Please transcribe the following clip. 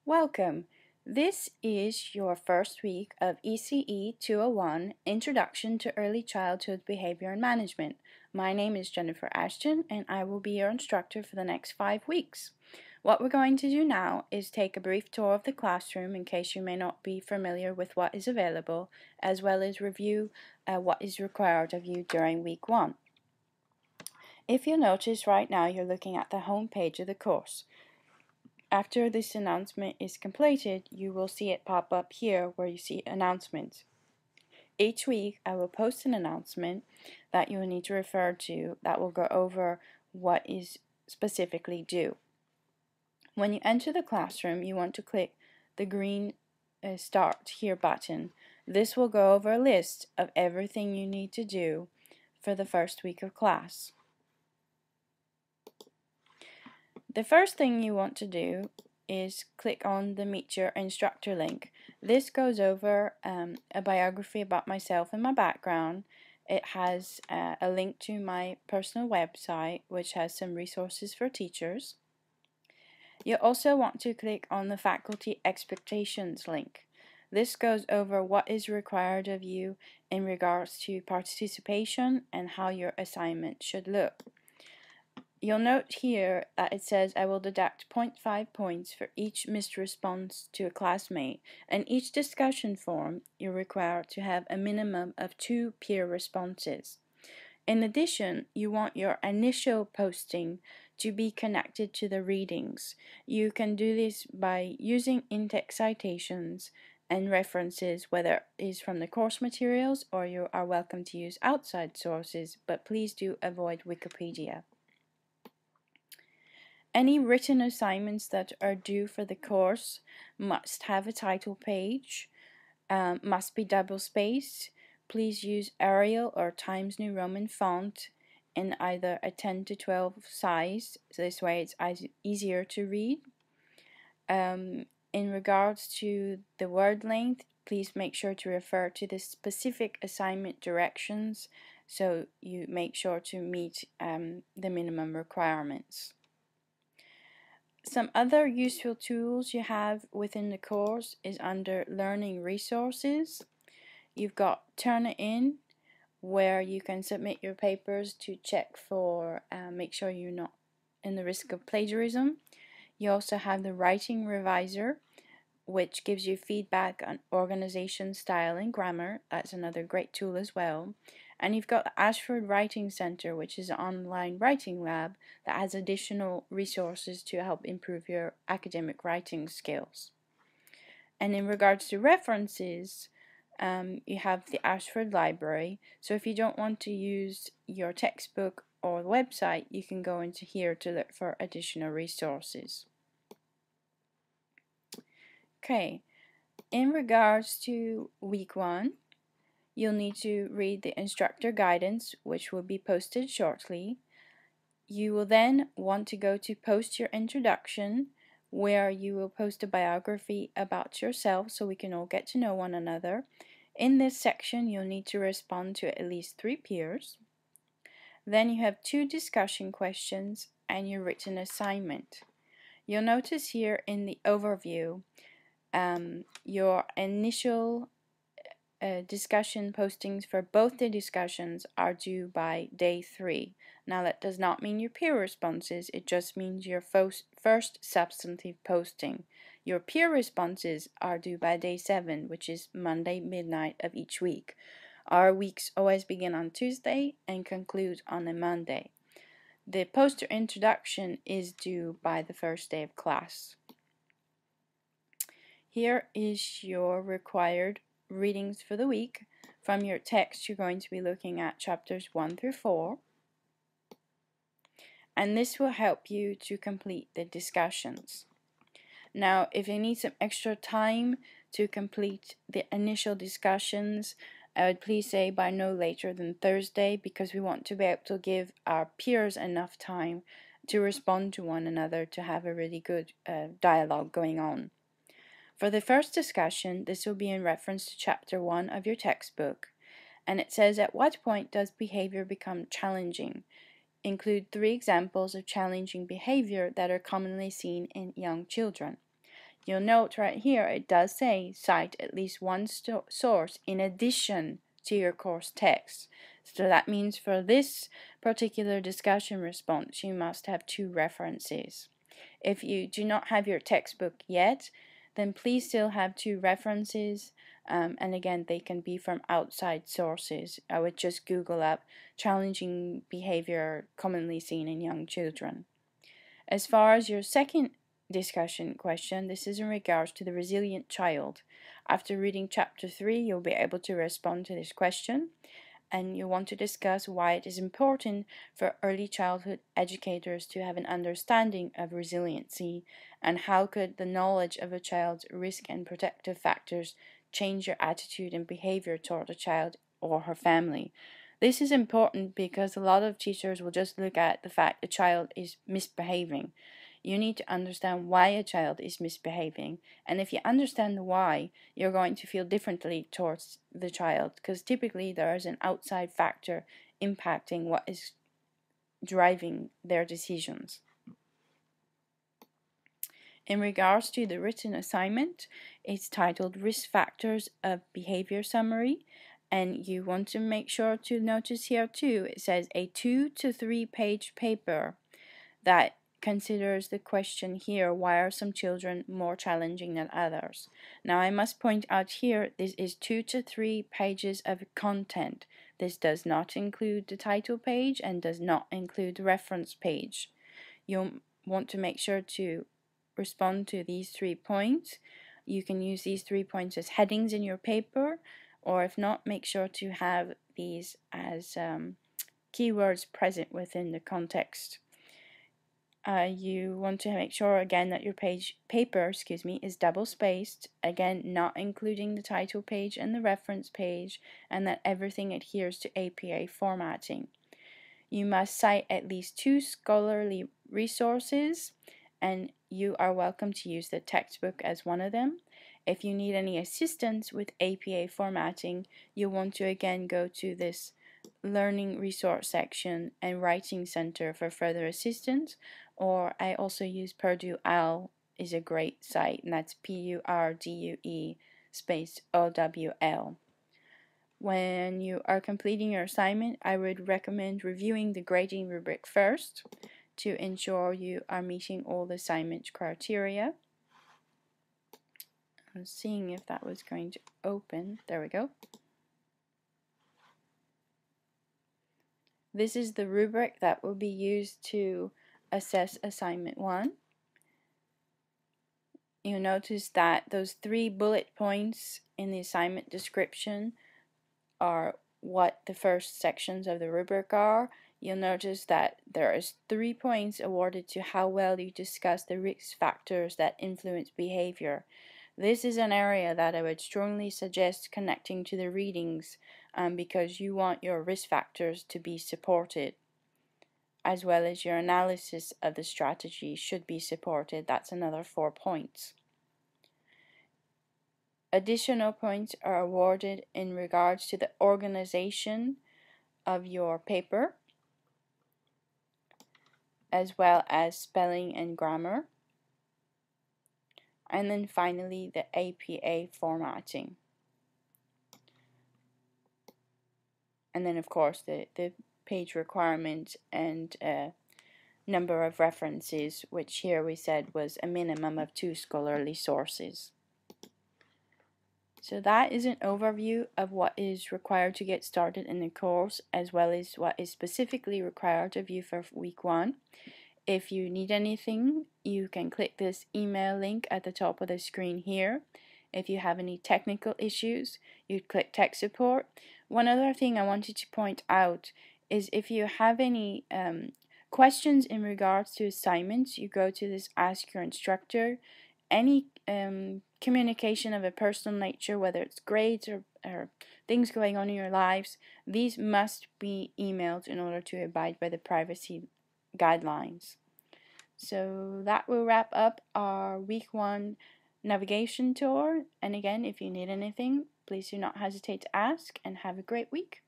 Welcome. This is your first week of ECE201, Introduction to Early Childhood Behavior and Management. My name is Jennifer Ashton and I will be your instructor for the next 5 weeks. What we're going to do now is take a brief tour of the classroom in case you may not be familiar with what is available, as well as review what is required of you during week 1. If you'll notice right now you're looking at the home page of the course. After this announcement is completed, you will see it pop up here where you see announcements. Each week I will post an announcement that you will need to refer to that will go over what is specifically due. When you enter the classroom, you want to click the green Start Here button. This will go over a list of everything you need to do for the first week of class. The first thing you want to do is click on the Meet Your Instructor link. This goes over a biography about myself and my background. It has a link to my personal website, which has some resources for teachers. You also want to click on the Faculty Expectations link. This goes over what is required of you in regards to participation and how your assignment should look. You'll note here that it says I will deduct 0.5 points for each missed response to a classmate, and each discussion forum you're required to have a minimum of 2 peer responses. In addition, you want your initial posting to be connected to the readings. You can do this by using in-text citations and references, whether it is from the course materials or you are welcome to use outside sources, but please do avoid Wikipedia. Any written assignments that are due for the course must have a title page, must be double-spaced. Please use Arial or Times New Roman font in either a 10 to 12 size, so this way it's easier to read. In regards to the word length, please make sure to refer to the specific assignment directions so you make sure to meet the minimum requirements. Some other useful tools you have within the course is under Learning Resources. You've got Turnitin, where you can submit your papers to check for, make sure you're not in the risk of plagiarism. You also have the Writing Reviser, which gives you feedback on organization, style, and grammar. That's another great tool as well. And you've got the Ashford Writing Center, which is an online writing lab that has additional resources to help improve your academic writing skills. And in regards to references, you have the Ashford Library. So if you don't want to use your textbook or website, you can go into here to look for additional resources. Okay, in regards to week 1, you'll need to read the instructor guidance, which will be posted shortly. You will then want to go to Post Your Introduction, where you will post a biography about yourself so we can all get to know one another. In this section, you'll need to respond to at least 3 peers. Then you have 2 discussion questions and your written assignment. You'll notice here in the overview, your initial discussion postings for both the discussions are due by day 3. Now that does not mean your peer responses, it just means your first substantive posting. Your peer responses are due by day 7, which is Monday midnight of each week. Our weeks always begin on Tuesday and conclude on a Monday. The poster introduction is due by the first day of class. Here is your required readings for the week. From your text, you're going to be looking at chapters 1 through 4. And this will help you to complete the discussions. Now, if you need some extra time to complete the initial discussions, I would please say by no later than Thursday, because we want to be able to give our peers enough time to respond to one another to have a really good dialogue going on. For the first discussion, this will be in reference to chapter 1 of your textbook, and it says, at what point does behavior become challenging? Include 3 examples of challenging behavior that are commonly seen in young children. You'll note right here it does say cite at least one source in addition to your course text. So that means for this particular discussion response, you must have 2 references. If you do not have your textbook yet, then please still have 2 references, and again, they can be from outside sources. I would just Google up challenging behavior commonly seen in young children. As far as your second discussion question, this is in regards to the resilient child. After reading chapter 3, you'll be able to respond to this question, and you want to discuss why it is important for early childhood educators to have an understanding of resiliency, and how could the knowledge of a child's risk and protective factors change your attitude and behavior toward a child or her family. This is important because a lot of teachers will just look at the fact a child is misbehaving. You need to understand why a child is misbehaving, and if you understand the why, you're going to feel differently towards the child, because typically there is an outside factor impacting what is driving their decisions. In regards to the written assignment, it's titled Risk Factors of Behavior Summary, and you want to make sure to notice here too, it says a 2 to 3 page paper that considers the question here, why are some children more challenging than others? Now I must point out here, this is 2 to 3 pages of content. This does not include the title page and does not include the reference page. You'll want to make sure to respond to these 3 points. You can use these 3 points as headings in your paper, or if not, make sure to have these as keywords present within the context. You want to make sure again that your paper is double spaced, again not including the title page and the reference page, and that everything adheres to APA formatting. You must cite at least 2 scholarly resources, and you are welcome to use the textbook as one of them. If you need any assistance with APA formatting, you want to again go to this Learning Resource section and Writing Center for further assistance, or I also use Purdue OWL is a great site, and that's PURDUE space OWL. When you are completing your assignment, I would recommend reviewing the grading rubric first to ensure you are meeting all the assignment criteria. I'm seeing if that was going to open. There we go. This is the rubric that will be used to assess assignment 1. You'll notice that those 3 bullet points in the assignment description are what the first sections of the rubric are. You'll notice that there is 3 points awarded to how well you discuss the risk factors that influence behavior. This is an area that I would strongly suggest connecting to the readings, because you want your risk factors to be supported, as well as your analysis of the strategy should be supported. That's another 4 points. Additional points are awarded in regards to the organization of your paper, as well as spelling and grammar. And then finally, the APA formatting. And then, of course, the page requirement and number of references, which here we said was a minimum of 2 scholarly sources. So that is an overview of what is required to get started in the course, as well as what is specifically required of you for week 1. If you need anything, you can click this email link at the top of the screen here. If you have any technical issues, you click tech support. One other thing I wanted to point out is if you have any questions in regards to assignments, you go to this Ask Your Instructor. Any communication of a personal nature, whether it's grades or things going on in your lives, these must be emailed in order to abide by the privacy guidelines. So that will wrap up our week 1 navigation tour. And again, if you need anything, please do not hesitate to ask, and have a great week.